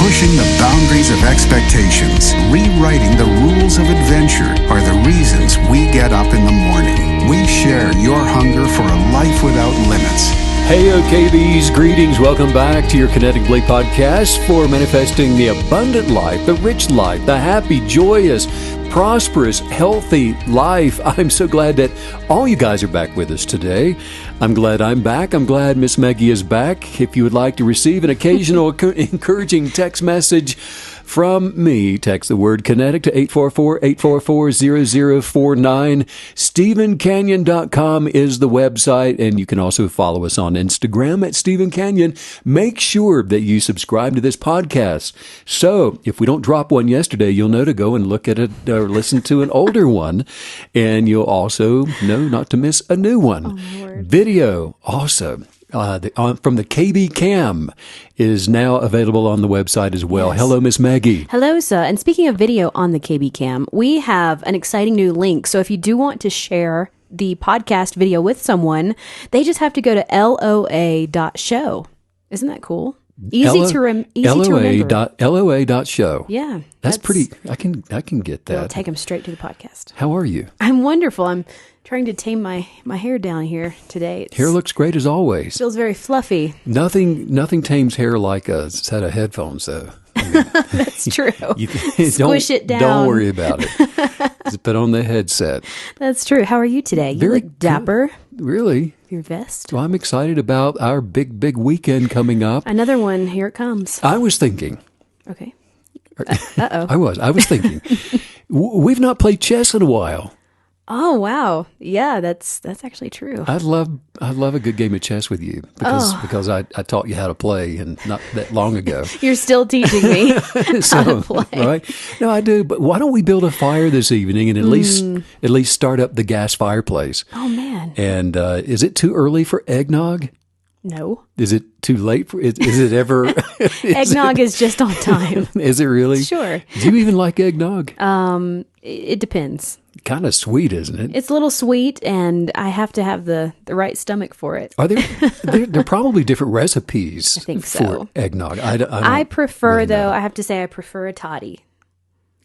Pushing the boundaries of expectations, rewriting the rules of adventure are the reasons we get up in the morning. We share your hunger for a life without limits. Hey, OKBs, greetings. Welcome back to your Kinetically podcast for manifesting the abundant life, the rich life, the happy, joyous, prosperous, healthy life. I'm so glad that all you guys are back with us today. I'm glad I'm back. I'm glad Miss Maggie is back. If you would like to receive an occasional encouraging text message from me, text the word kinetic to 844-844-0049. StephenCanyon.com is the website, and you can also follow us on Instagram at Stephen Canyon. Make sure that you subscribe to this podcast. So if we don't drop one yesterday, you'll know to go and look at it or listen to an older one, and you'll also know not to miss a new one. Video also. From the KB Cam is now available on the website as well. Yes. Hello, Miss Maggie. Hello, sir. And speaking of video on the KB Cam, we have an exciting new link. So if you do want to share the podcast video with someone, they just have to go to loa.show. Isn't that cool? Easy to remember. LOA.show. Yeah. That's pretty, I can get that. It'll take them straight to the podcast. How are you? I'm wonderful. I'm trying to tame my hair down here today. Hair looks great as always. Feels very fluffy. Nothing tames hair like a set of headphones, though. I mean, that's true. Squish it down. Don't worry about it. Just put on the headset. That's true. How are you today? You look dapper. Good. Really? Your vest. Well, I'm excited about our big weekend coming up. Another one. Here it comes. I was thinking. Okay. Uh-oh. I was thinking. We've not played chess in a while. Oh, wow. Yeah, that's actually true. I'd love a good game of chess with you because I taught you how to play and not that long ago. You're still teaching me how to play. Right? No, I do. But why don't we build a fire this evening and at least start up the gas fireplace? Oh, man. And is it too early for eggnog? No. Is it too late for is it ever? Eggnog is just on time. Is it really? Sure. Do you even like eggnog? It depends. Kind of sweet, isn't it? It's a little sweet, and I have to have the right stomach for it. Are there are probably different recipes I think so. for eggnog. I prefer, really though, I have to say I prefer a toddy.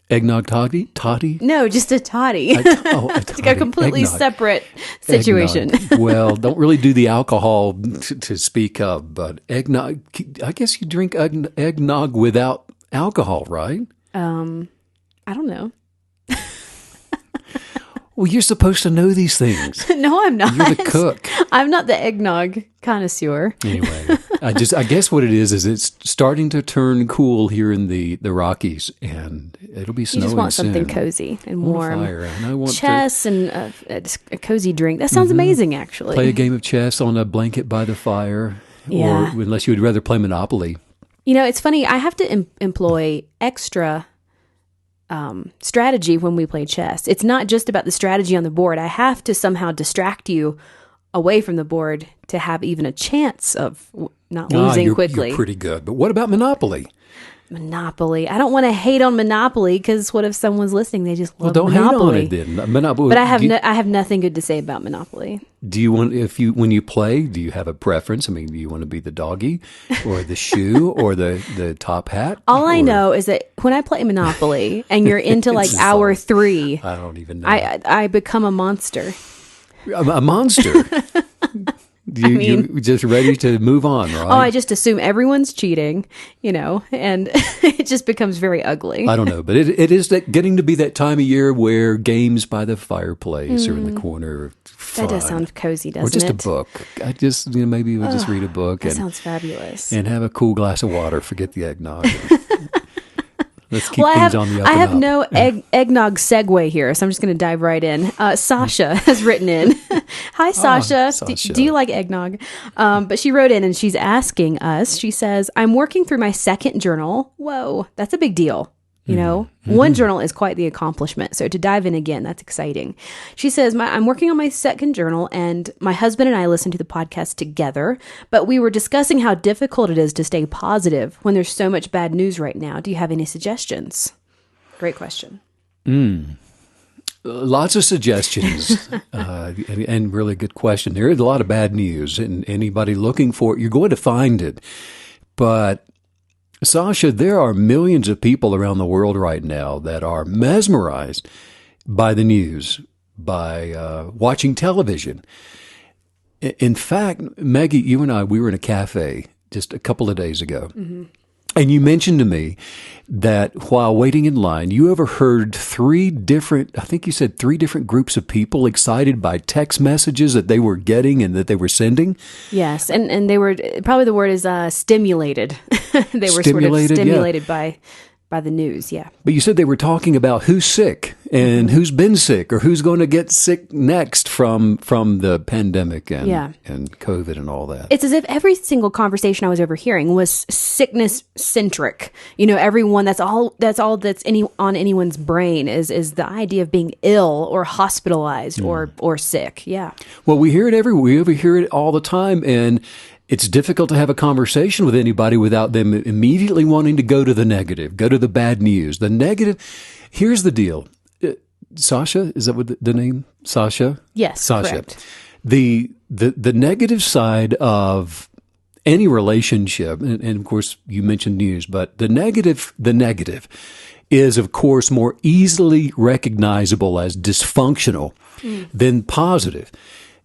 Eggnog toddy? Toddy? No, just a toddy. A toddy. It's a completely eggnog. Separate situation. Well, don't really do the alcohol to speak of, but eggnog, I guess you drink eggnog without alcohol, right? I don't know. Well, you're supposed to know these things. No, I'm not. You're the cook. I'm not the eggnog connoisseur. Anyway, I guess what it is it's starting to turn cool here in the Rockies, and it'll be snowing soon. You just want something cozy and warm. Fire. And I want chess and a cozy drink. That sounds amazing, actually. Play a game of chess on a blanket by the fire, or unless you would rather play Monopoly. You know, it's funny. I have to employ extra strategy when we play chess. It's not just about the strategy on the board. I have to somehow distract you away from the board to have even a chance of not losing quickly. You're pretty good. But what about Monopoly? Monopoly. I don't want to hate on Monopoly because what if someone's listening? They just love Monopoly. Well, don't hate on it then. Monopoly. But I have nothing good to say about Monopoly. Do you want when you play? Do you have a preference? I mean, do you want to be the doggy, or the shoe, or the top hat? All I know is that when I play Monopoly and you're into like hour 3, I don't even know. I become a monster. A monster. You're just ready to move on, right? Oh, I just assume everyone's cheating, and it just becomes very ugly. I don't know, but it is getting to be that time of year where games by the fireplace or in the corner are fun. That does sound cozy, doesn't it? Or just a book. I just, maybe we'll just read a book. That sounds fabulous. And have a cool glass of water. Forget the eggnog. Let's keep things on the up I have and up. no eggnog segue here, so I'm just going to dive right in. Sasha has written in. Hi, Sasha. Sasha. Do you like eggnog? But she wrote in and she's asking us, she says, I'm working through my second journal. Whoa, that's a big deal. One journal is quite the accomplishment. So to dive in again, that's exciting. She says, I'm working on my second journal and my husband and I listen to the podcast together, but we were discussing how difficult it is to stay positive when there's so much bad news right now. Do you have any suggestions? Great question. Lots of suggestions and really good question. There is a lot of bad news and anybody looking for it, you're going to find it. But Sasha, there are millions of people around the world right now that are mesmerized by the news, by watching television. In fact, Maggie, you and I, we were in a cafe just a couple of days ago. Mm-hmm. And you mentioned to me that while waiting in line, you overheard three different groups of people excited by text messages that they were getting and that they were sending. Yes. And they were, probably the word is stimulated. They were sort of stimulated by the news, yeah. But you said they were talking about who's sick and who's been sick or who's going to get sick next from the pandemic and COVID and all that. It's as if every single conversation I was overhearing was sickness centric. Everyone, that's all that's on anyone's brain is the idea of being ill or hospitalized or sick. Yeah. Well, we hear it everywhere. We overhear it all the time, and it's difficult to have a conversation with anybody without them immediately wanting to go to the negative, go to the bad news. The negative. Here's the deal. Sasha, is that what the name? Sasha? Yes, Sasha. Correct. The negative side of any relationship, and of course you mentioned news, but the negative is of course more easily recognizable as dysfunctional than positive.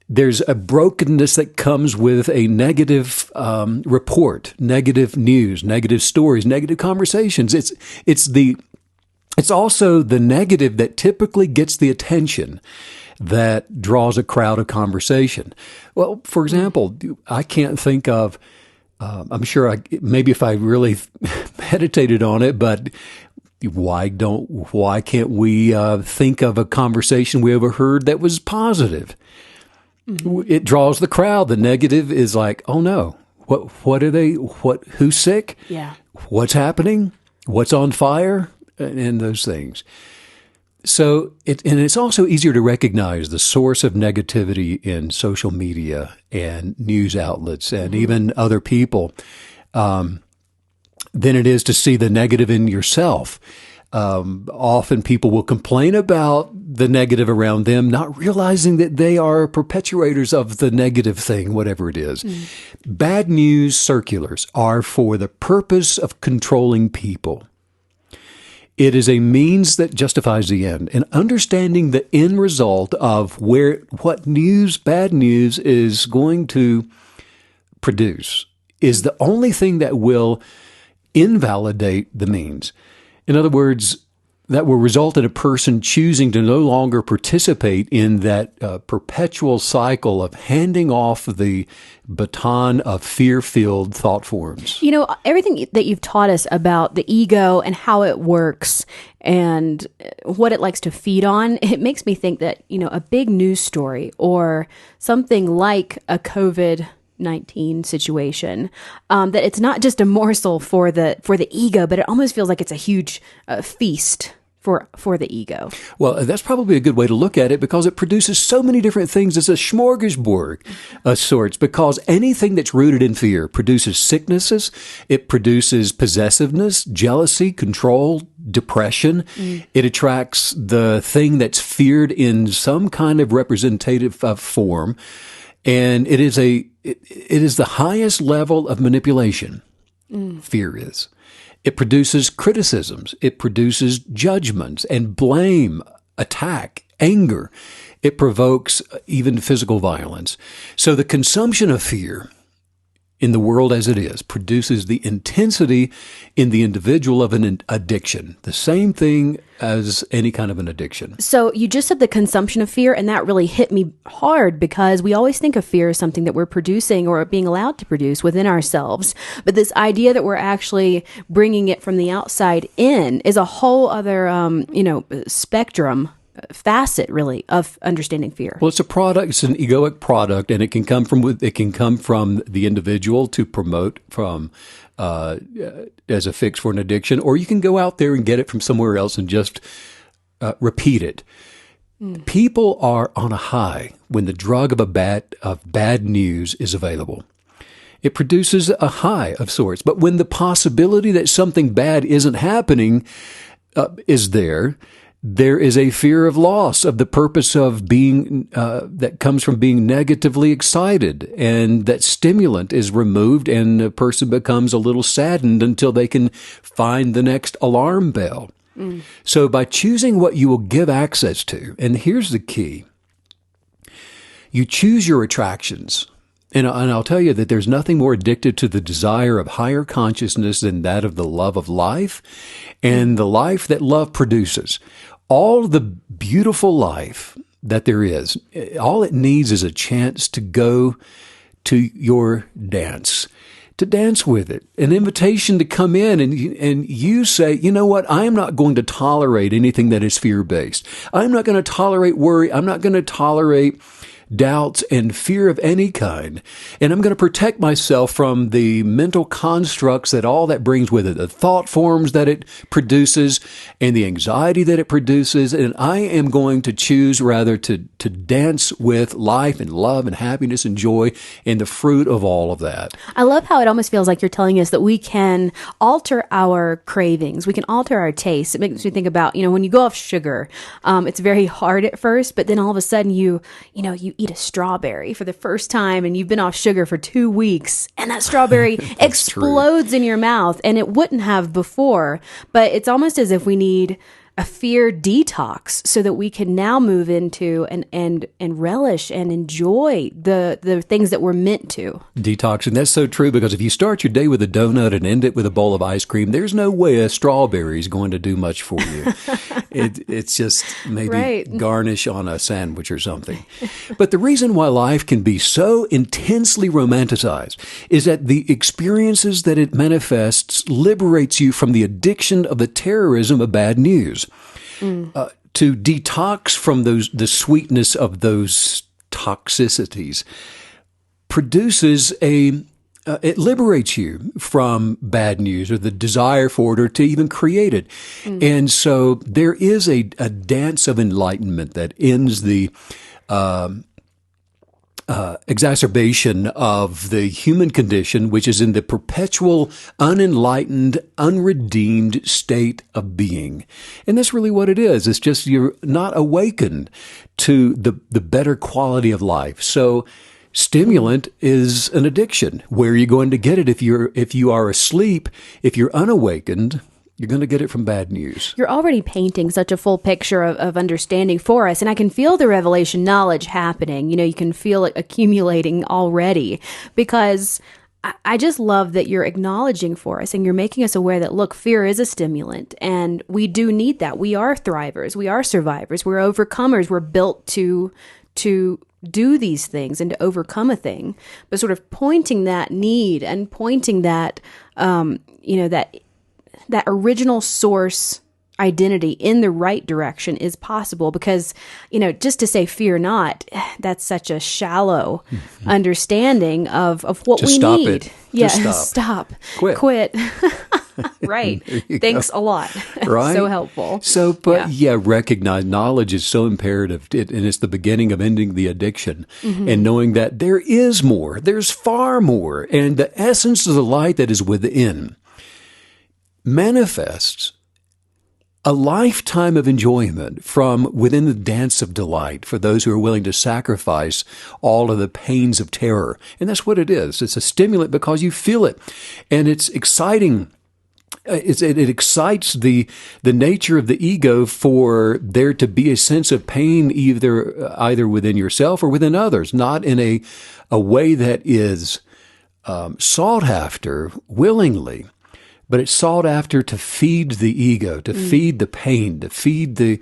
There's a brokenness that comes with a negative report, negative news, negative stories, negative conversations. It's also the negative that typically gets the attention that draws a crowd of conversation. Well, for example, I can't think of, I'm sure maybe if I really meditated on it, but why can't we think of a conversation we overheard that was positive? Mm-hmm. It draws the crowd. The negative is like, oh no, what are they? Who's sick? Yeah. What's happening? What's on fire? And those things. So it's also easier to recognize the source of negativity in social media and news outlets and even other people than it is to see the negative in yourself. Often people will complain about the negative around them, not realizing that they are perpetuators of the negative thing, whatever it is. Bad news circulars are for the purpose of controlling people. It is a means that justifies the end. And understanding the end result of what bad news is going to produce is the only thing that will invalidate the means. In other words, that will result in a person choosing to no longer participate in that perpetual cycle of handing off the baton of fear-filled thought forms. Everything that you've taught us about the ego and how it works and what it likes to feed on, it makes me think that, a big news story or something like a COVID-19 situation, that it's not just a morsel for the ego, but it almost feels like it's a huge feast for the ego. Well, that's probably a good way to look at it because it produces so many different things. It's a smorgasbord of sorts because anything that's rooted in fear produces sicknesses. It produces possessiveness, jealousy, control, depression. It attracts the thing that's feared in some kind of representative form. And it is the highest level of manipulation. Fear is. It produces criticisms. It produces judgments and blame, attack, anger. It provokes even physical violence. So the consumption of fear in the world as it is produces the intensity in the individual of an addiction. The same thing as any kind of an addiction. So you just said the consumption of fear, and that really hit me hard because we always think of fear as something that we're producing or being allowed to produce within ourselves. But this idea that we're actually bringing it from the outside in is a whole other, spectrum, facet really of understanding fear. Well, it's an egoic product, and it can come from the individual to promote from as a fix for an addiction, or you can go out there and get it from somewhere else and just repeat it. People are on a high when the drug of bad news is available. It produces a high of sorts, but when the possibility that something bad isn't happening is there, There is a fear of loss of the purpose of being, that comes from being negatively excited, and that stimulant is removed and a person becomes a little saddened until they can find the next alarm bell. So by choosing what you will give access to, and here's the key, you choose your attractions. And I'll tell you that there's nothing more addictive to the desire of higher consciousness than that of the love of life and the life that love produces. All the beautiful life that there is, all it needs is a chance to go to your dance, to dance with it, an invitation to come in and you say, you know what, I am not going to tolerate anything that is fear-based. I'm not going to tolerate worry. I'm not going to tolerate doubts and fear of any kind. And I'm going to protect myself from the mental constructs that all that brings with it, the thought forms that it produces and the anxiety that it produces. And I am going to choose rather to dance with life and love and happiness and joy and the fruit of all of that. I love how it almost feels like you're telling us that we can alter our cravings. We can alter our taste. It makes me think about, when you go off sugar, it's very hard at first, but then all of a sudden you eat a strawberry for the first time and you've been off sugar for 2 weeks and that strawberry explodes in your mouth, and it wouldn't have before. But it's almost as if we need a fear detox so that we can now move into and relish and enjoy the things that we're meant to. Detox. And that's so true, because if you start your day with a donut and end it with a bowl of ice cream, there's no way a strawberry is going to do much for you. It's just maybe garnish on a sandwich or something. But the reason why life can be so intensely romanticized is that the experiences that it manifests liberates you from the addiction of the terrorism of bad news. To detox from the sweetness of those toxicities produces it liberates you from bad news or the desire for it or to even create it. And so there is a dance of enlightenment that ends the exacerbation of the human condition, which is in the perpetual, unenlightened, unredeemed state of being. And that's really what it is. It's just you're not awakened to the better quality of life. So stimulant is an addiction. Where are you going to get it? If you are asleep, if you're unawakened, you're going to get it from bad news. You're already painting such a full picture of understanding for us. And I can feel the revelation knowledge happening. You can feel it accumulating already, because I just love that you're acknowledging for us and you're making us aware that, look, fear is a stimulant and we do need that. We are thrivers. We are survivors. We're overcomers. We're built to do these things and to overcome a thing. But sort of pointing that need and pointing that, that original source identity in the right direction is possible, because, just to say fear not, that's such a shallow understanding of what Just we stop need. it. Yeah, Just stop. Quit. Right. Thanks a lot. Right? So helpful. So, recognize knowledge is so imperative, and it's the beginning of ending the addiction, and knowing that there is more, there's far more, and the essence of the light that is within manifests a lifetime of enjoyment from within the dance of delight for those who are willing to sacrifice all of the pains of terror. And that's what it is. It's a stimulant because you feel it, and it's exciting. It excites the nature of the ego for there to be a sense of pain either within yourself or within others, not in a way that is sought after willingly, but it's sought after to feed the ego, to feed the pain, to feed the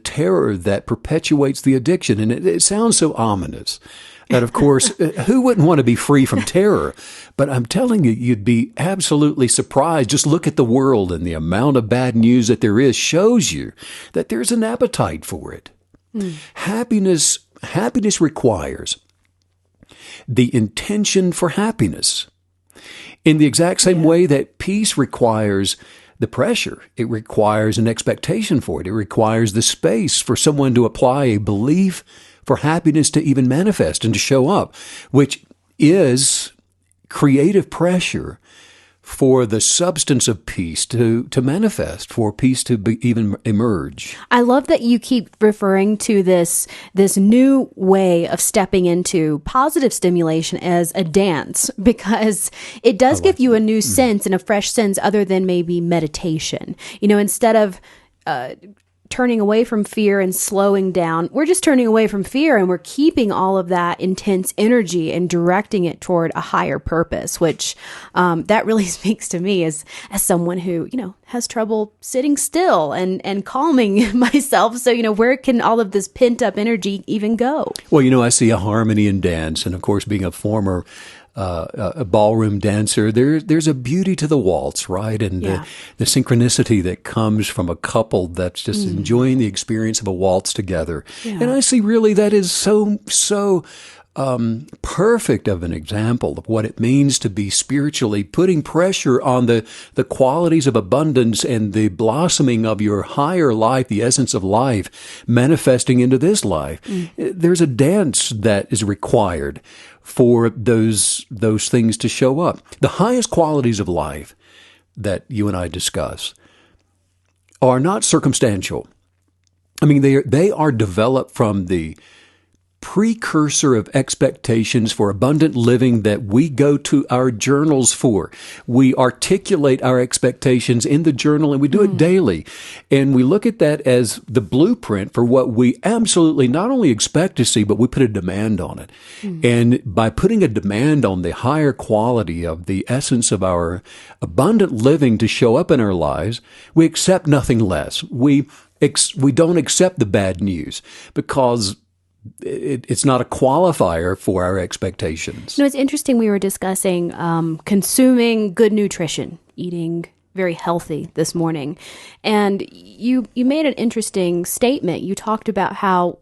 terror that perpetuates the addiction. And it sounds so ominous that, of course, who wouldn't want to be free from terror? But I'm telling you, you'd be absolutely surprised. Just look at the world, and the amount of bad news that there is shows you that there's an appetite for it. Happiness requires the intention for happiness. In the exact same way that peace requires the pressure, it requires an expectation for it. It requires the space for someone to apply a belief for happiness to even manifest and to show up, which is creative pressure for the substance of peace to manifest, for peace to even emerge. I love that you keep referring to this new way of stepping into positive stimulation as a dance, because it does give you a new sense and a fresh sense other than maybe meditation. Instead of turning away from fear and slowing down, we're just turning away from fear, and we're keeping all of that intense energy and directing it toward a higher purpose, which that really speaks to me as someone who, has trouble sitting still and calming myself. So, where can all of this pent up energy even go? Well, I see a harmony in dance. And of course, being a former a ballroom dancer, there's a beauty to the waltz, right? And the synchronicity that comes from a couple that's just enjoying the experience of a waltz together. Yeah. And I see really that is so perfect of an example of what it means to be spiritually putting pressure on the qualities of abundance and the blossoming of your higher life, the essence of life, manifesting into this life. There's a dance that is required for those things to show up. The highest qualities of life that you and I discuss are not circumstantial. I mean, they are developed from the precursor of expectations for abundant living that we go to our journals for. We articulate our expectations in the journal, and we do it daily. And we look at that as the blueprint for what we absolutely not only expect to see, but we put a demand on it. And by putting a demand on the higher quality of the essence of our abundant living to show up in our lives, we accept nothing less. We don't accept the bad news because it's not a qualifier for our expectations. It's interesting. We were discussing consuming good nutrition, eating very healthy this morning. And you made an interesting statement. You talked about how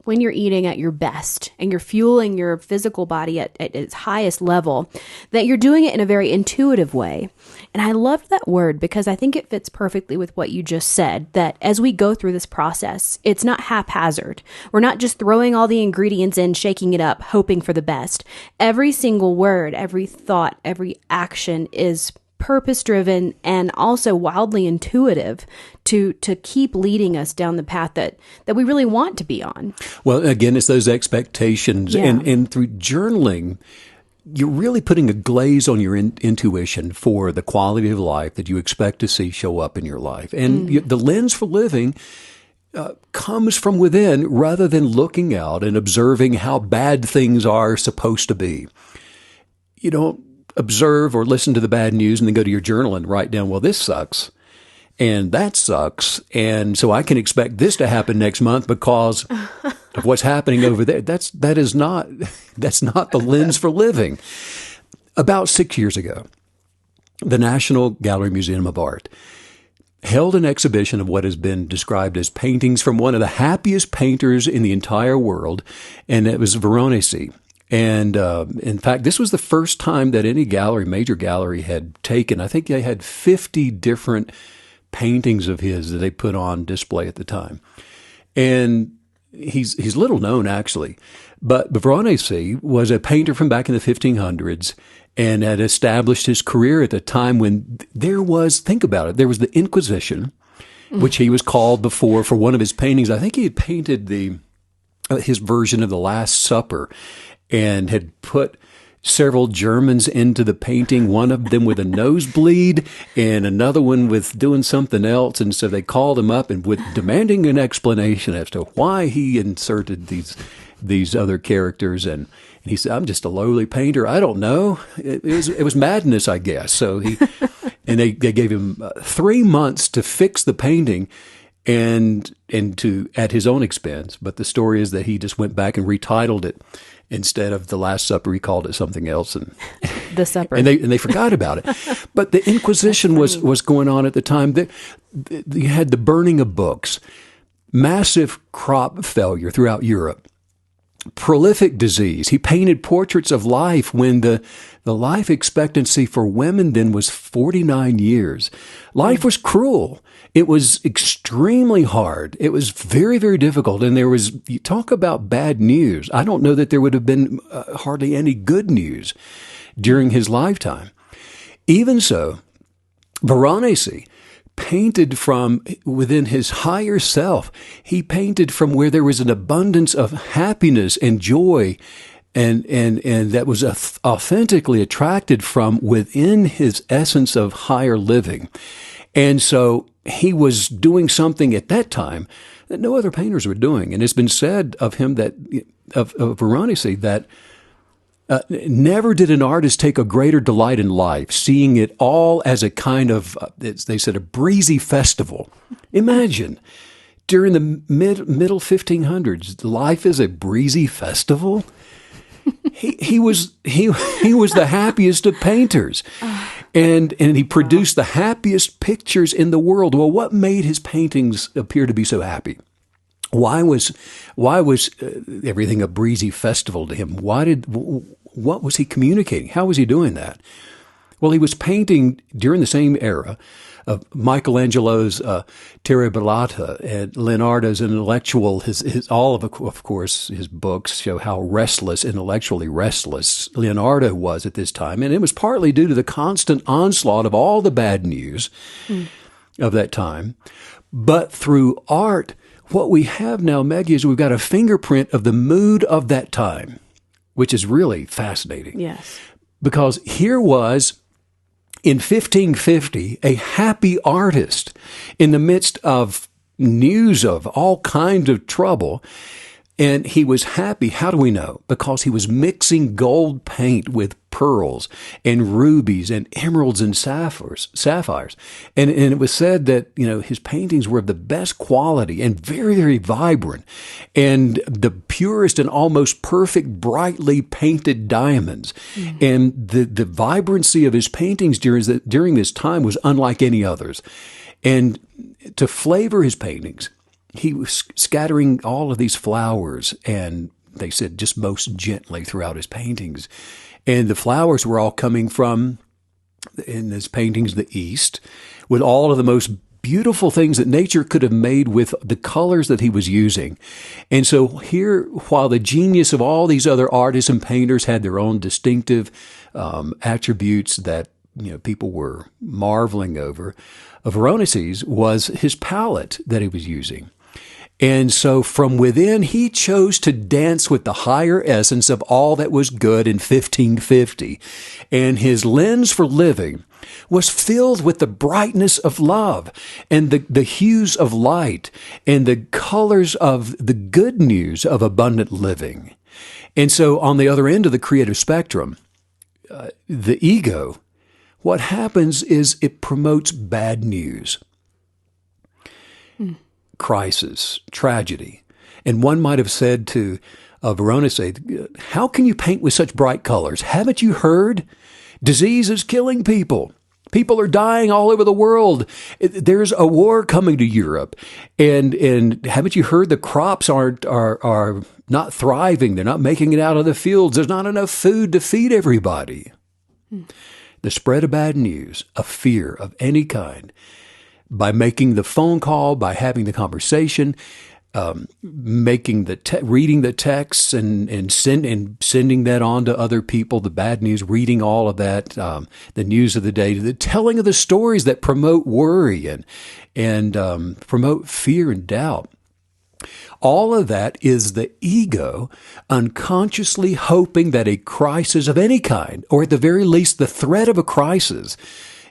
when you're eating at your best and you're fueling your physical body at its highest level, that you're doing it in a very intuitive way. And I love that word because I think it fits perfectly with what you just said, that as we go through this process, it's not haphazard. We're not just throwing all the ingredients in, shaking it up, hoping for the best. Every single word, every thought, every action is purpose-driven and also wildly intuitive to keep leading us down the path that we really want to be on. Well, again, it's those expectations. Yeah. And through journaling, you're really putting a glaze on your intuition for the quality of life that you expect to see show up in your life. And the lens for living comes from within rather than looking out and observing how bad things are supposed to be. You don't observe or listen to the bad news and then go to your journal and write down, well, this sucks and that sucks. And so I can expect this to happen next month because of what's happening over there. That's not the lens for living. About 6 years ago, the National Gallery Museum of Art held an exhibition of what has been described as paintings from one of the happiest painters in the entire world, and it was Veronese. And in fact, this was the first time that any major gallery had taken, I think they had 50 different paintings of his that they put on display at the time. And he's little known, actually. But Veronese was a painter from back in the 1500s and had established his career at the time when there was, think about it, there was the Inquisition, which he was called before for one of his paintings. I think he had painted his version of The Last Supper and had put several Germans into the painting, one of them with a nosebleed and another one with doing something else. And so they called him up and with demanding an explanation as to why he inserted these other characters. And he said, I'm just a lowly painter. I don't know. It was madness, I guess. So they gave him 3 months to fix the painting and to at his own expense. But the story is that he just went back and retitled it. Instead of The Last Supper, he called it something else, and The Supper, and they forgot about it. But the Inquisition was going on at the time. You had the burning of books, massive crop failure throughout Europe, prolific disease. He painted portraits of life when the life expectancy for women then was 49 years. Life was cruel. It was extremely hard. It was very, very difficult. And you talk about bad news. I don't know that there would have been hardly any good news during his lifetime. Even so, Veronese painted from within his higher self. He painted from where there was an abundance of happiness and joy, and that was authentically attracted from within his essence of higher living. And so he was doing something at that time that no other painters were doing. And it's been said of him that, of Veronese, that never did an artist take a greater delight in life, seeing it all as a kind of, they said, a breezy festival. Imagine, during the middle 1500s, life is a breezy festival. He was the happiest of painters, and he produced the happiest pictures in the world. Well, what made his paintings appear to be so happy? Why was everything a breezy festival to him? What was he communicating? How was he doing that? Well, he was painting during the same era of Michelangelo's Terra and Leonardo's intellectual. Of course, his books show how intellectually restless Leonardo was at this time, and it was partly due to the constant onslaught of all the bad news of that time. But through art, what we have now, Maggie, is we've got a fingerprint of the mood of that time, which is really fascinating. Yes. Because here was, in 1550, a happy artist in the midst of news of all kinds of trouble. And he was happy. How do we know? Because he was mixing gold paint with pearls and rubies and emeralds and sapphires. And it was said that, his paintings were of the best quality and very, very vibrant, and the purest and almost perfect brightly painted diamonds. Mm-hmm. And the vibrancy of his paintings during this time was unlike any others. And to flavor his paintings, he was scattering all of these flowers, and they said just most gently throughout his paintings. And the flowers were all coming from, in his paintings, the East, with all of the most beautiful things that nature could have made with the colors that he was using. And so here, while the genius of all these other artists and painters had their own distinctive attributes that people were marveling over, Veronese's was his palette that he was using. And so from within, he chose to dance with the higher essence of all that was good in 1550. And his lens for living was filled with the brightness of love and the hues of light and the colors of the good news of abundant living. And so on the other end of the creative spectrum, the ego, what happens is it promotes bad news. Crisis, tragedy. And one might have said to Veronese, how can you paint with such bright colors? Haven't you heard? Disease is killing people. People are dying all over the world. There's a war coming to Europe. And haven't you heard the crops are not thriving? They're not making it out of the fields. There's not enough food to feed everybody. The spread of bad news, of fear of any kind, by making the phone call, by having the conversation, reading the texts and sending that on to other people, the bad news, reading all of that, the news of the day, the telling of the stories that promote worry and promote fear and doubt. All of that is the ego unconsciously hoping that a crisis of any kind, or at the very least the threat of a crisis,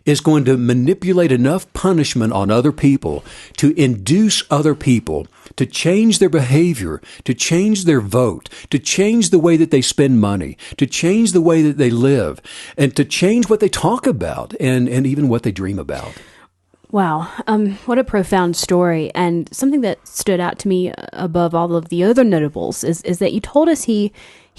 is going to manipulate enough punishment on other people to induce other people to change their behavior, to change their vote, to change the way that they spend money, to change the way that they live, and to change what they talk about and even what they dream about. Wow. What a profound story. And something that stood out to me above all of the other notables is that you told us he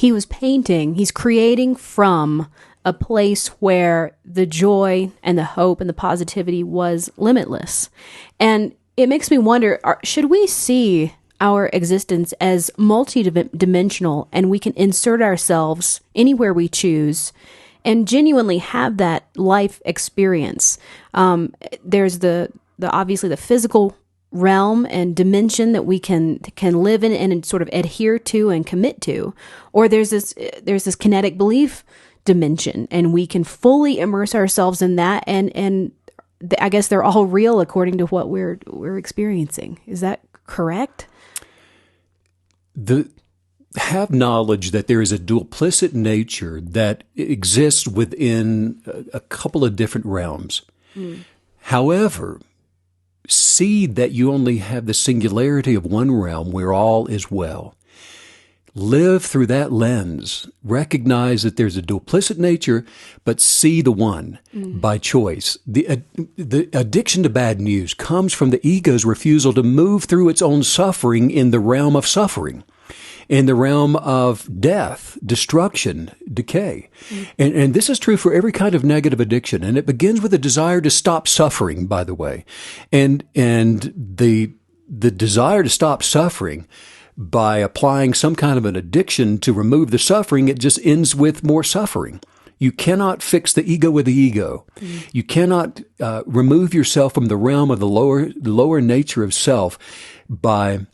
was painting, he's creating from a place where the joy and the hope and the positivity was limitless. And it makes me wonder, should we see our existence as multidimensional, and we can insert ourselves anywhere we choose and genuinely have that life experience? There's the obviously the physical realm and dimension that we can live in and sort of adhere to and commit to, or there's this kinetic belief dimension, and we can fully immerse ourselves in that. And I guess they're all real according to what we're experiencing. Is that correct? Have knowledge that there is a duplicit nature that exists within a couple of different realms. However, see that you only have the singularity of one realm where all is well. Live through that lens. Recognize that there's a duplicit nature, but see the one by choice. The addiction to bad news comes from the ego's refusal to move through its own suffering in the realm of suffering, in the realm of death, destruction, decay. And this is true for every kind of negative addiction. And it begins with a desire to stop suffering, by the way. And the desire to stop suffering, by applying some kind of an addiction to remove the suffering, it just ends with more suffering. You cannot fix the ego with the ego. You cannot remove yourself from the realm of the lower nature of self by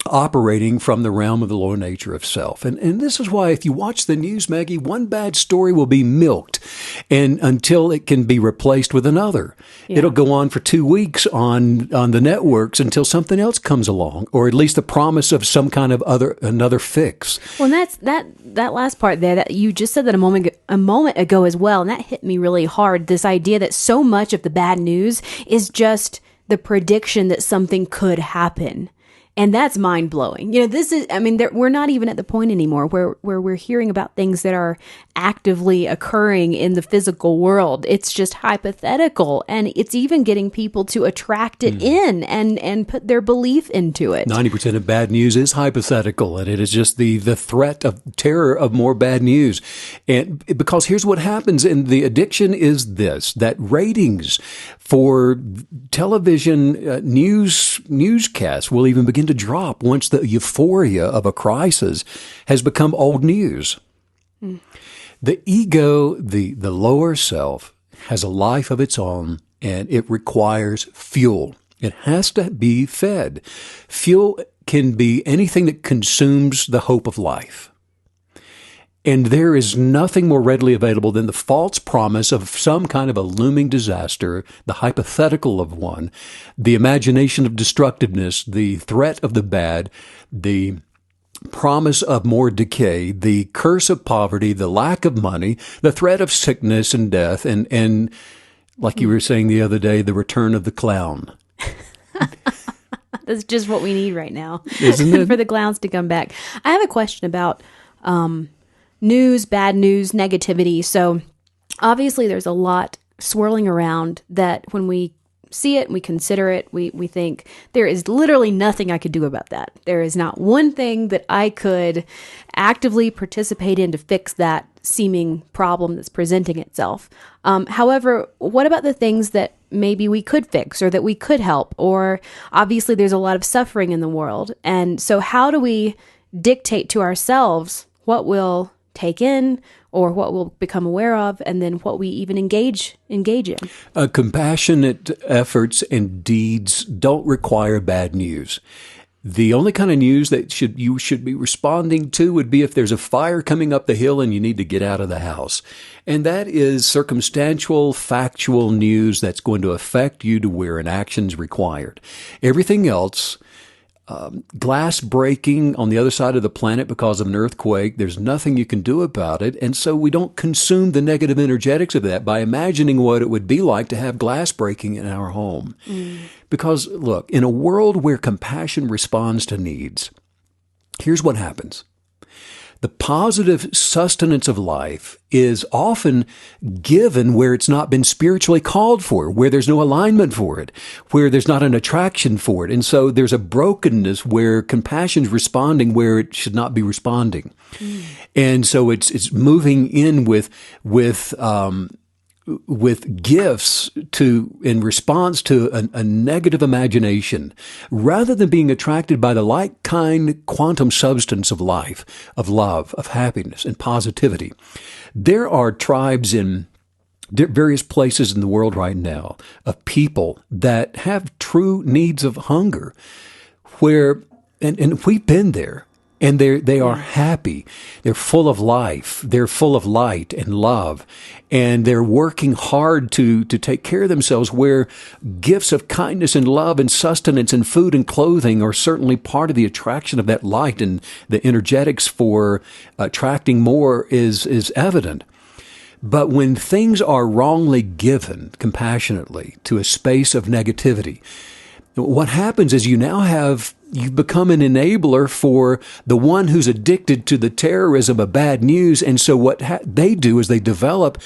operating from the realm of the lower nature of self. And this is why if you watch the news, Maggie, one bad story will be milked and until it can be replaced with another. Yeah. It'll go on for 2 weeks on the networks until something else comes along, or at least the promise of some kind of another fix. Well, and that's that last part there that you just said that a moment ago as well, and that hit me really hard. This idea that so much of the bad news is just the prediction that something could happen. And that's mind blowing. We're not even at the point anymore where we're hearing about things that are actively occurring in the physical world. It's just hypothetical. And it's even getting people to attract it in and put their belief into it. 90% of bad news is hypothetical. And it is just the threat of terror of more bad news. And because here's what happens in the addiction is this, that ratings for television newscasts will even begin to drop once the euphoria of a crisis has become old news. The ego, the lower self, has a life of its own, and it requires fuel. It has to be fed. Fuel can be anything that consumes the hope of life. And there is nothing more readily available than the false promise of some kind of a looming disaster, the hypothetical of one, the imagination of destructiveness, the threat of the bad, the promise of more decay, the curse of poverty, the lack of money, the threat of sickness and death, and like you were saying the other day, the return of the clown. That's just what we need right now. Isn't it? For the clowns to come back. I have a question about news, bad news, negativity. So obviously there's a lot swirling around that when we see it, we consider it, we think there is literally nothing I could do about that. There is not one thing that I could actively participate in to fix that seeming problem that's presenting itself. However, what about the things that maybe we could fix or that we could help? Or obviously there's a lot of suffering in the world. And so how do we dictate to ourselves what we'll take in or what we'll become aware of, and then what we even engage in? Compassionate efforts and deeds don't require bad news. The only kind of news that you should be responding to would be if there's a fire coming up the hill and you need to get out of the house. And that is circumstantial, factual news that's going to affect you to where an action's required. Everything else, glass breaking on the other side of the planet because of an earthquake, there's nothing you can do about it. And so we don't consume the negative energetics of that by imagining what it would be like to have glass breaking in our home. Because, look, in a world where compassion responds to needs, here's what happens. The positive sustenance of life is often given where it's not been spiritually called for, where there's no alignment for it, where there's not an attraction for it. And so there's a brokenness where compassion's responding where it should not be responding. And so it's moving in with gifts in response to a negative imagination, rather than being attracted by the like kind quantum substance of life, of love, of happiness, and positivity. There are tribes in various places in the world right now of people that have true needs of hunger, and we've been there. And they are happy. They're full of life. They're full of light and love. And they're working hard to take care of themselves, where gifts of kindness and love and sustenance and food and clothing are certainly part of the attraction of that light, and the energetics for attracting more is evident. But when things are wrongly given compassionately to a space of negativity, what happens is you've become an enabler for the one who's addicted to the terrorism of bad news. And so what they do is they develop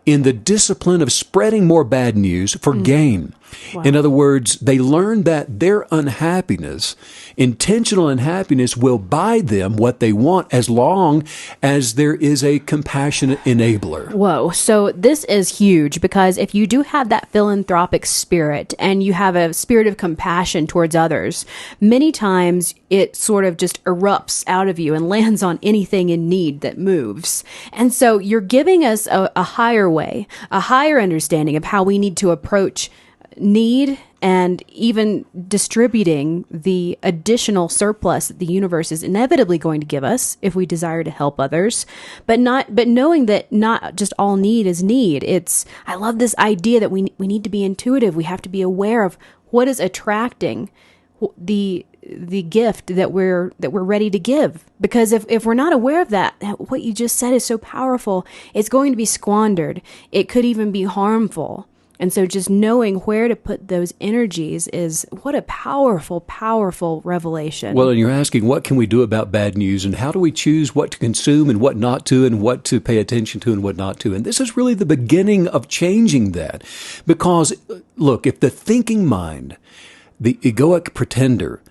in the discipline of spreading more bad news for gain. Wow. In other words, they learn that their unhappiness, intentional unhappiness, will buy them what they want as long as there is a compassionate enabler. Whoa. So this is huge, because if you do have that philanthropic spirit and you have a spirit of compassion towards others, many times it sort of just erupts out of you and lands on anything in need that moves. And so you're giving us a higher way, a higher understanding of how we need to approach need, and even distributing the additional surplus that the universe is inevitably going to give us if we desire to help others, but knowing that not just all need is need. I love this idea that we need to be intuitive. We have to be aware of what is attracting the gift that we're ready to give. Because if we're not aware of that, what you just said is so powerful. It's going to be squandered. It could even be harmful. And so just knowing where to put those energies is what a powerful, powerful revelation. Well, and you're asking, what can we do about bad news, and how do we choose what to consume and what not to, and what to pay attention to and what not to? And this is really the beginning of changing that. Because, look, if the thinking mind, the egoic pretender,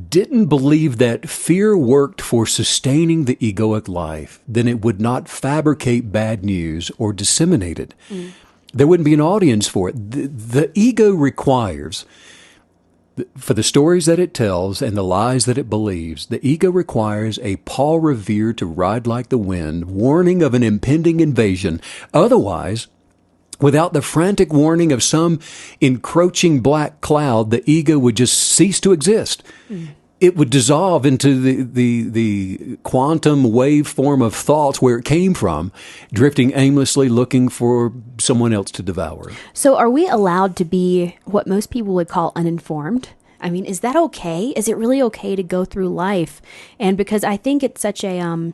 didn't believe that fear worked for sustaining the egoic life, then it would not fabricate bad news or disseminate it. There wouldn't be an audience for it. The ego requires, for the stories that it tells and the lies that it believes, the ego requires a Paul Revere to ride like the wind, warning of an impending invasion. Otherwise, without the frantic warning of some encroaching black cloud, the ego would just cease to exist. It would dissolve into the quantum wave form of thoughts where it came from, drifting aimlessly, looking for someone else to devour. So are we allowed to be what most people would call uninformed? I mean, is that okay? Is it really okay to go through life? And because I think it's such a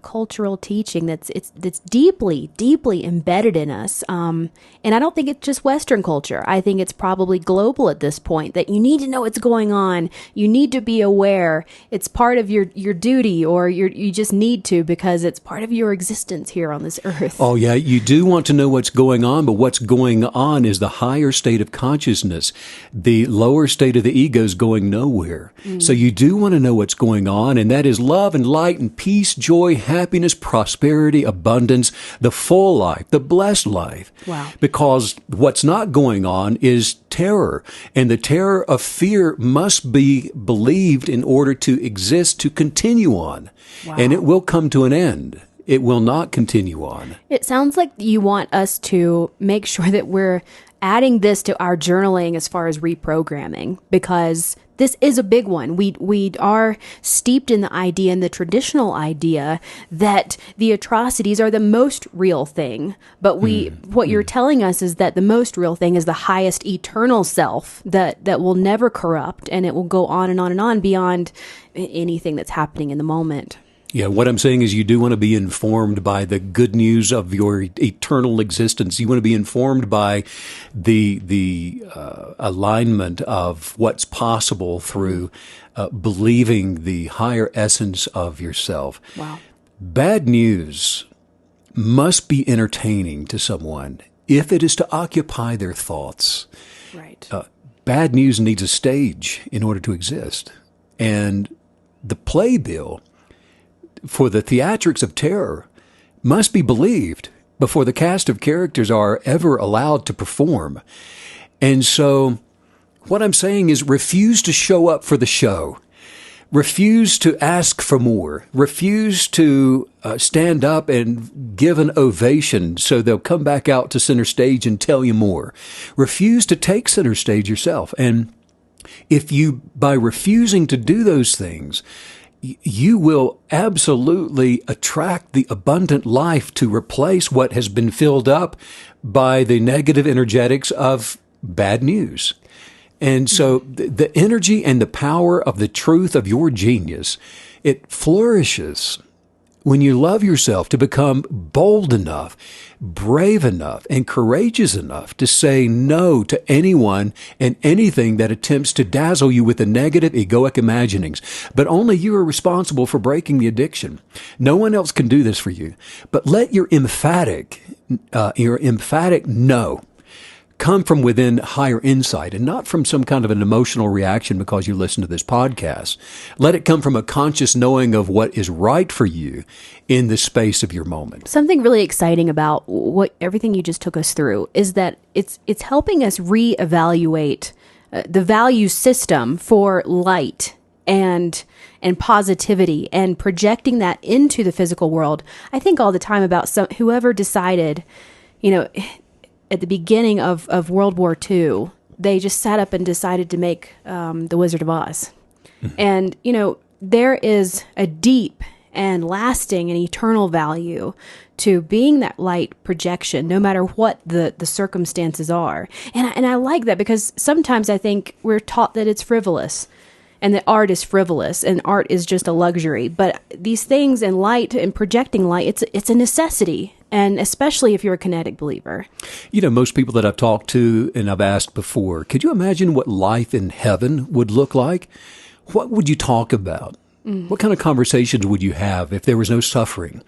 cultural teaching that's deeply, deeply embedded in us. And I don't think it's just Western culture. I think it's probably global at this point, that you need to know what's going on. You need to be aware. It's part of your duty, or you just need to, because it's part of your existence here on this earth. Oh, yeah. You do want to know what's going on, but what's going on is the higher state of consciousness. The lower state of the ego is going nowhere. So you do want to know what's going on, and that is love and light and peace, joy, happiness, prosperity, abundance, the full life, the blessed life. Wow. Because what's not going on is terror. And the terror of fear must be believed in order to exist, to continue on. Wow. And it will come to an end. It will not continue on. It sounds like you want us to make sure that we're adding this to our journaling as far as reprogramming, because this is a big one. We are steeped in the idea, in the traditional idea, that the atrocities are the most real thing. But what you're telling us is that the most real thing is the highest eternal self that will never corrupt, and it will go on and on and on beyond anything that's happening in the moment. Yeah, what I'm saying is you do want to be informed by the good news of your eternal existence. You want to be informed by the alignment of what's possible through believing the higher essence of yourself. Wow. Bad news must be entertaining to someone if it is to occupy their thoughts. Right. Bad news needs a stage in order to exist. And the playbill for the theatrics of terror must be believed before the cast of characters are ever allowed to perform. And so what I'm saying is, refuse to show up for the show. Refuse to ask for more. Refuse to stand up and give an ovation so they'll come back out to center stage and tell you more. Refuse to take center stage yourself. And if you, by refusing to do those things, you will absolutely attract the abundant life to replace what has been filled up by the negative energetics of bad news. And so the energy and the power of the truth of your genius, it flourishes when you love yourself to become bold enough, brave enough, and courageous enough to say no to anyone and anything that attempts to dazzle you with the negative egoic imaginings. But only you are responsible for breaking the addiction. No one else can do this for you. But let your emphatic no come from within higher insight and not from some kind of an emotional reaction because you listen to this podcast. Let it come from a conscious knowing of what is right for you in the space of your moment. Something really exciting about everything you just took us through is that it's helping us reevaluate the value system for light and positivity and projecting that into the physical world. I think all the time about whoever decided, at the beginning of World War II, they just sat up and decided to make The Wizard of Oz. Mm-hmm. And, there is a deep and lasting and eternal value to being that light projection, no matter what the circumstances are. And I like that because sometimes I think we're taught that it's frivolous and that art is frivolous and art is just a luxury. But these things and light and projecting light, it's a necessity. And especially if you're a kinetic believer. Most people that I've talked to and I've asked before, could you imagine what life in heaven would look like? What would you talk about? What kind of conversations would you have if there was no suffering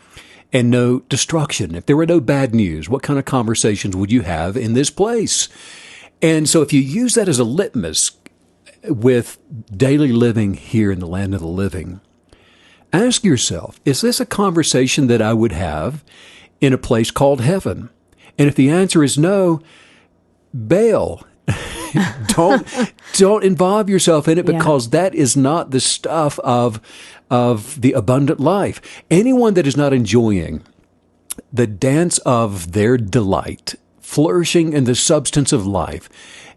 and no destruction? If there were no bad news, what kind of conversations would you have in this place? And so if you use that as a litmus with daily living here in the land of the living, ask yourself, is this a conversation that I would have in a place called heaven? And if the answer is no, bail. Don't involve yourself in it because that is not the stuff of the abundant life. Anyone that is not enjoying the dance of their delight, flourishing in the substance of life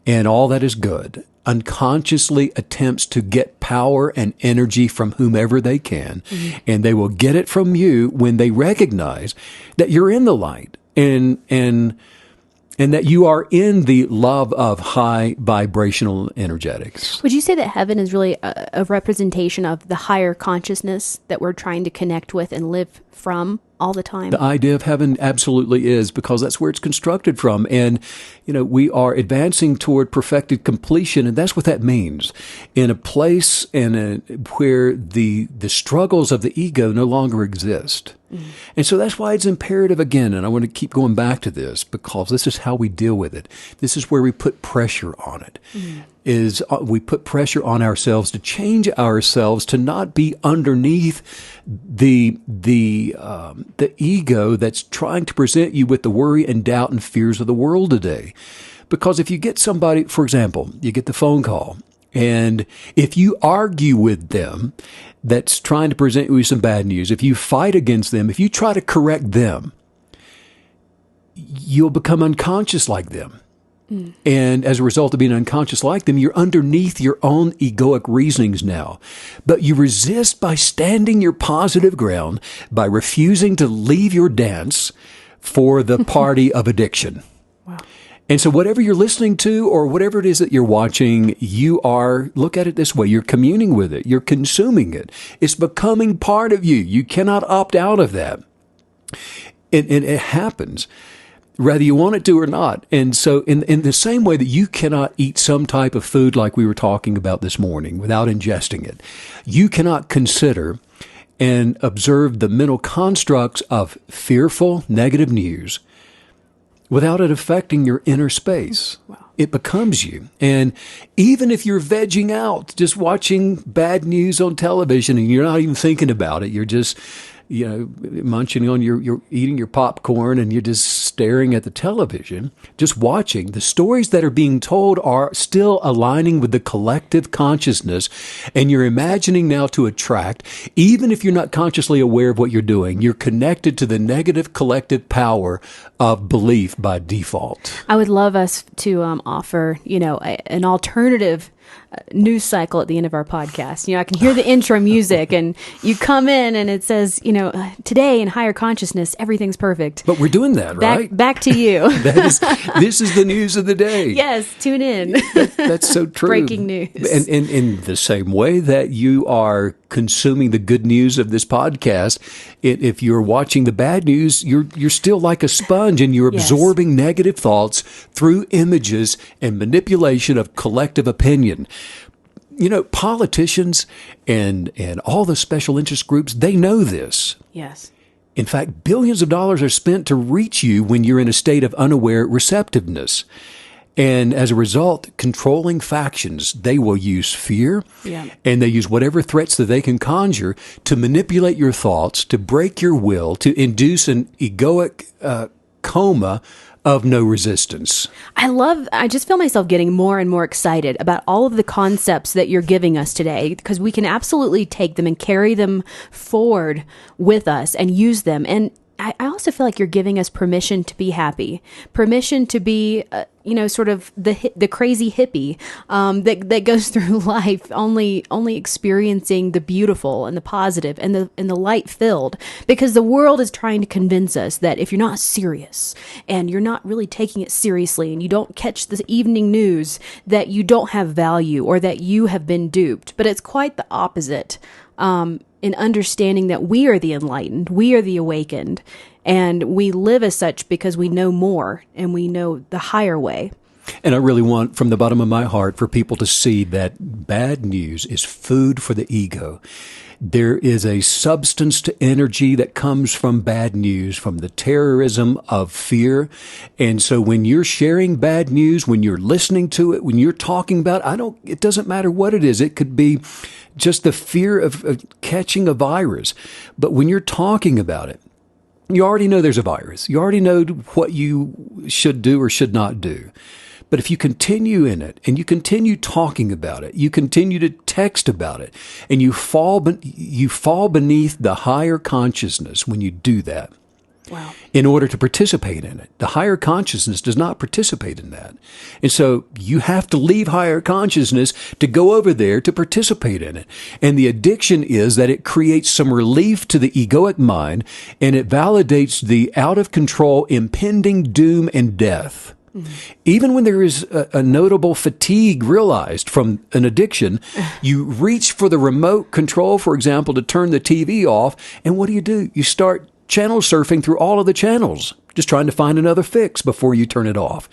and all that is good, unconsciously attempts to get power and energy from whomever they can. Mm-hmm. And they will get it from you when they recognize that you're in the light and that you are in the love of high vibrational energetics. Would you say that heaven is really a representation of the higher consciousness that we're trying to connect with and live from all the time? The idea of heaven absolutely is, because that's where it's constructed from. And, we are advancing toward perfected completion, and that's what that means. In a place where the struggles of the ego no longer exist. Mm. And so that's why it's imperative again, and I want to keep going back to this, because this is how we deal with it. This is where we put pressure on it. Mm. We put pressure on ourselves to change ourselves to not be underneath the ego that's trying to present you with the worry and doubt and fears of the world today. Because if you get somebody, for example, you get the phone call, and if you argue with them that's trying to present you with some bad news, if you fight against them, if you try to correct them, you'll become unconscious like them. Mm. And as a result of being unconscious like them, you're underneath your own egoic reasonings now. But you resist by standing your positive ground, by refusing to leave your dance for the party of addiction. Wow. And so whatever you're listening to or whatever it is that you're watching, look at it this way, you're communing with it, you're consuming it. It's becoming part of you. You cannot opt out of that. And it happens, whether you want it to or not. And so in the same way that you cannot eat some type of food like we were talking about this morning without ingesting it, you cannot consider and observe the mental constructs of fearful, negative news without it affecting your inner space. Wow. It becomes you. And even if you're vegging out, just watching bad news on television and you're not even thinking about it, you're just munching on you're eating your popcorn and you're just staring at the television, just watching. The stories that are being told are still aligning with the collective consciousness, and you're imagining now to attract, even if you're not consciously aware of what you're doing, you're connected to the negative collective power of belief by default. I would love us to offer, an alternative news cycle at the end of our podcast. I can hear the intro music, and you come in, and it says, today in higher consciousness, everything's perfect. But we're doing that, right? Back to you. This is the news of the day. Yes, tune in. That's so true. Breaking news. And in the same way that you are consuming the good news of this podcast, if you're watching the bad news, you're still like a sponge, and you're absorbing negative thoughts through images and manipulation of collective opinion. Politicians and all the special interest groups, they know this. Yes. In fact, billions of dollars are spent to reach you when you're in a state of unaware receptiveness. And as a result, controlling factions, they will use fear, and they use whatever threats that they can conjure to manipulate your thoughts, to break your will, to induce an egoic coma of no resistance. I just feel myself getting more and more excited about all of the concepts that you're giving us today, because we can absolutely take them and carry them forward with us and use them. And I also feel like you're giving us permission to be happy, permission to be, sort of the crazy hippie that goes through life only experiencing the beautiful and the positive and the light filled, because the world is trying to convince us that if you're not serious and you're not really taking it seriously and you don't catch the evening news, that you don't have value or that you have been duped. But it's quite the opposite. In understanding that we are the enlightened, we are the awakened, and we live as such because we know more and we know the higher way. And I really want, from the bottom of my heart, for people to see that bad news is food for the ego. There is a substance to energy that comes from bad news, from the terrorism of fear. And so when you're sharing bad news, when you're listening to it, when you're talking about it doesn't matter what it is. It could be just the fear of catching a virus. But when you're talking about it, you already know there's a virus. You already know what you should do or should not do. But if you continue in it and you continue talking about it, you continue to text about it, and you fall beneath the higher consciousness when you do that. Wow. In order to participate in it. The higher consciousness does not participate in that. And so you have to leave higher consciousness to go over there to participate in it. And the addiction is that it creates some relief to the egoic mind, and it validates the out of control impending doom and death. Mm-hmm. Even when there is a notable fatigue realized from an addiction, you reach for the remote control, for example, to turn the TV off. And what do? You start channel surfing through all of the channels, just trying to find another fix before you turn it off.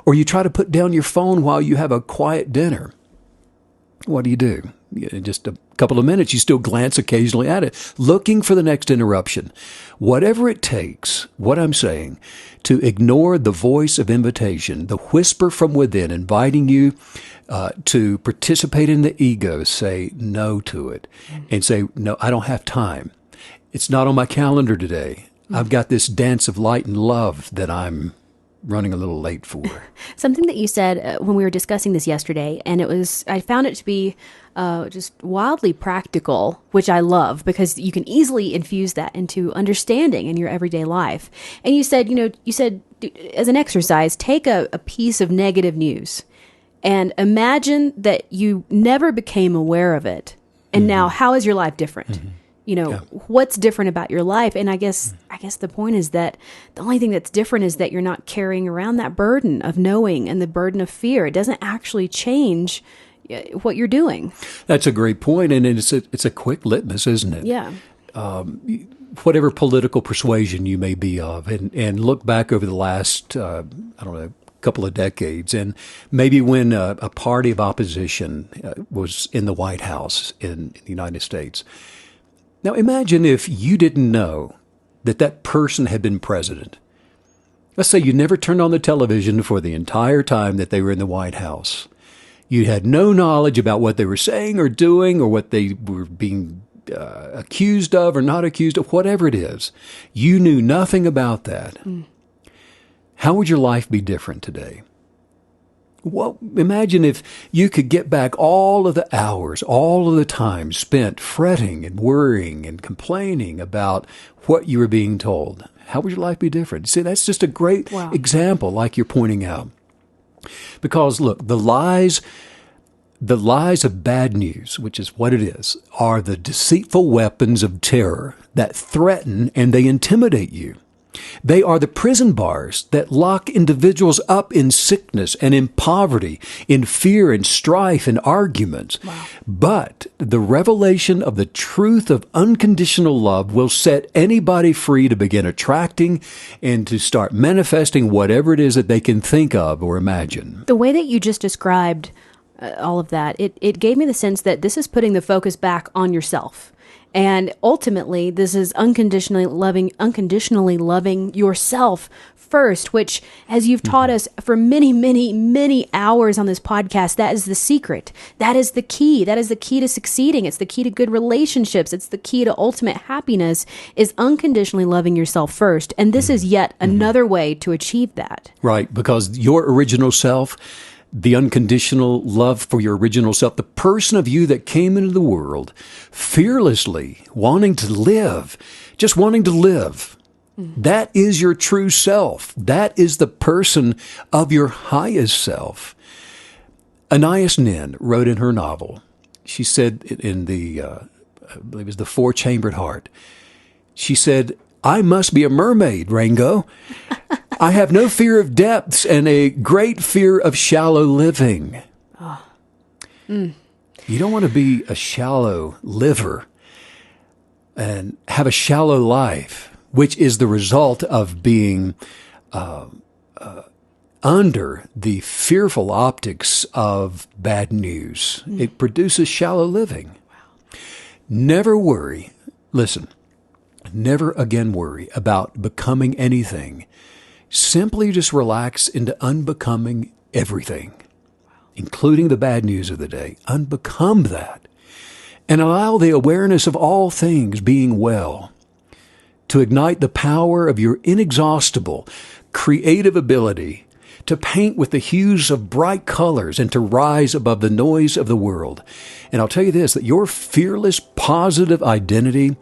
Or you try to put down your phone while you have a quiet dinner. What do? In just a couple of minutes, you still glance occasionally at it, looking for the next interruption. Whatever it takes, what I'm saying, to ignore the voice of invitation, the whisper from within inviting you to participate in the ego, say no to it and say, no, I don't have time. It's not on my calendar today. I've got this dance of light and love that I'm running a little late for. Something that you said when we were discussing this yesterday, and I found it to be just wildly practical, which I love, because you can easily infuse that into understanding in your everyday life. And you said as an exercise, take a piece of negative news and imagine that you never became aware of it. And now, how is your life different? Mm-hmm. What's different about your life? And I guess the point is that the only thing that's different is that you're not carrying around that burden of knowing and the burden of fear. It doesn't actually change what you're doing. That's a great point, and it's a quick litmus, isn't it? Yeah. Whatever political persuasion you may be of, and look back over the last, couple of decades, and maybe when a party of opposition was in the White House in the United States. Now imagine if you didn't know that person had been president. Let's say you never turned on the television for the entire time that they were in the White House. You had no knowledge about what they were saying or doing, or what they were being accused of or not accused of, whatever it is. You knew nothing about that. How would your life be different today? Well, imagine if you could get back all of the hours, all of the time spent fretting and worrying and complaining about what you were being told. How would your life be different? See, that's just a great example, like you're pointing out. Because, look, the lies The lies of bad news, which is what it is, are the deceitful weapons of terror that threaten and they intimidate you. They are the prison bars that lock individuals up in sickness and in poverty, in fear and strife and arguments. Wow. But the revelation of the truth of unconditional love will set anybody free to begin attracting and to start manifesting whatever it is that they can think of or imagine. The way that you just described all of that, it gave me the sense that this is putting the focus back on yourself. And ultimately, this is unconditionally loving yourself first, which, as you've taught us for many, many, many hours on this podcast, that is the secret. That is the key. That is the key to succeeding. It's the key to good relationships. It's the key to ultimate happiness, is unconditionally loving yourself first. And this is yet another way to achieve that. Right, because your original self, the unconditional love for your original self, the person of you that came into the world fearlessly wanting to live, just wanting to live. That is your true self. That is the person of your highest self. Anais Nin wrote in her novel, she said in the, I believe it was The Four-Chambered Heart, she said, "I must be a mermaid, Rango. I have no fear of depths and a great fear of shallow living." You don't want to be a shallow liver and have a shallow life, which is the result of being under the fearful optics of bad news. It produces shallow living. Never worry. Listen, never again worry about becoming anything. Simply just relax into unbecoming everything, including the bad news of the day. Unbecome that. And allow the awareness of all things being well to ignite the power of your inexhaustible creative ability to paint with the hues of bright colors and to rise above the noise of the world. And I'll tell you this, that your fearless, positive identity,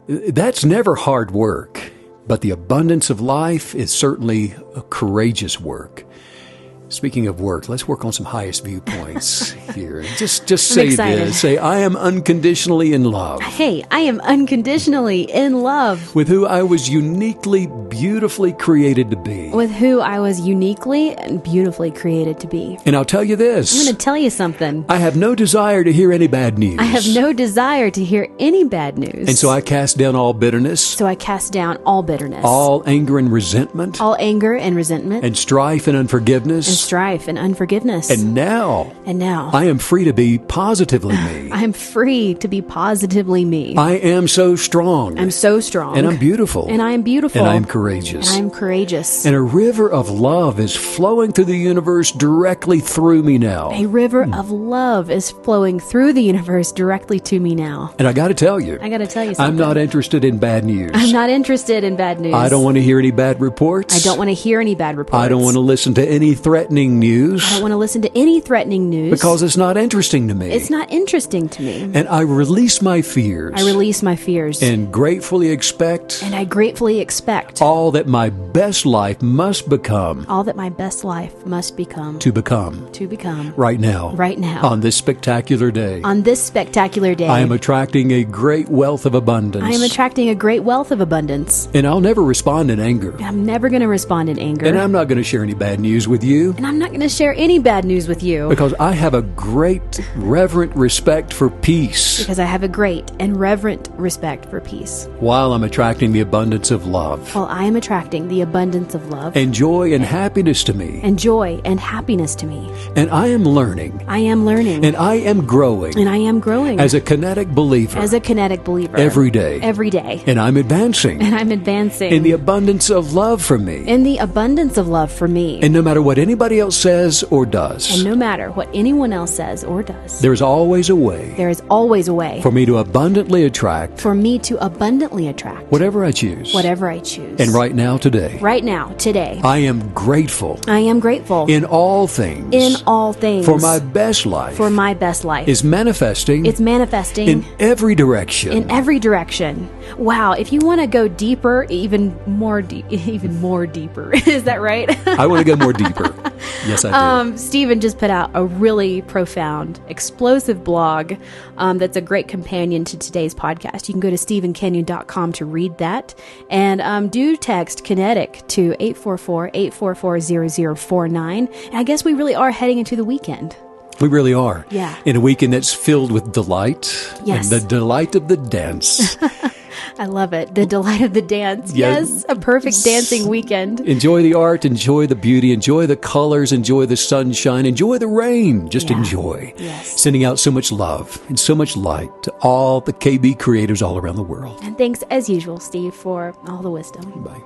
that's never hard work. But the abundance of life is certainly a courageous work. Speaking of work, let's work on some highest viewpoints here. Just say excited. this. Say, "I am unconditionally in love Hey, I am unconditionally in love with who I was uniquely, beautifully created to be." with who I was uniquely and beautifully created to be. And I'll tell you I'm this. going to tell you something. I have no desire to hear any bad news. I have no desire to hear any bad news. And so I cast down all bitterness, So I cast down all bitterness, all anger and resentment, all anger and resentment, and strife and unforgiveness. strife and unforgiveness. And now I am free to be positively me. I am free to be positively me. I am so strong. I'm so strong. And I'm beautiful. And I am beautiful. And I am courageous. And I am courageous. And a river of love is flowing through the universe directly through me now. A river of love is flowing through the universe directly to me now. And I got to tell you, I got to tell you something. I'm not interested in bad news. I'm not interested in bad news. I don't want to hear any bad reports. I don't want to hear any bad reports. I don't want to listen to any threatening news. I don't want to listen to any threatening news. Because it's not interesting to me. It's not interesting to me. And I release my fears. I release my fears. And gratefully expect. And I gratefully expect. All that my best life must become. All that my best life must become. To become. To become. Right now. Right now. On this spectacular day. On this spectacular day. I am attracting a great wealth of abundance. I am attracting a great wealth of abundance. And I'll never respond in anger. I'm never going to respond in anger. And I'm not going to share any bad news with you. And I'm not going to share any bad news with you. Because I have a great reverent respect for peace. Because I have a great and reverent respect for peace. While I'm attracting the abundance of love. While I am attracting the abundance of love. And joy and happiness to me. And joy and happiness to me. And I am learning. I am learning. And I am growing. And I am growing. As a kinetic believer. As a kinetic believer. Every day. Every day. And I'm advancing. And I'm advancing. In the abundance of love for me. In the abundance of love for me. And no matter what anybody else says or does. And no matter what anyone else says or does. There's always a way. There is always a way. For me to abundantly attract. For me to abundantly attract. Whatever I choose. Whatever I choose. And right now, today. Right now, today. I am grateful. I am grateful. In all things. In all things. For my best life. For my best life. Is manifesting. It's manifesting. In every direction. In every direction. Wow. If you want to go deeper, even more deeper. Is that right? I want to go more deeper. Yes, I do. Stephen just put out a really profound, explosive blog that's a great companion to today's podcast. You can go to stephenkenyon.com to read that. And do text Kinetic to 844-844-0049. And I guess we really are heading into the weekend. We really are. Yeah. In a weekend that's filled with delight. Yes. And the delight of the dance. I love it. The delight of the dance. Yeah. Yes. A perfect dancing weekend. Enjoy the art, enjoy the beauty, enjoy the colors, enjoy the sunshine, enjoy the rain. Just enjoy. Yes. Sending out so much love and so much light to all the KB creators all around the world. And thanks, as usual, Steve, for all the wisdom. Bye.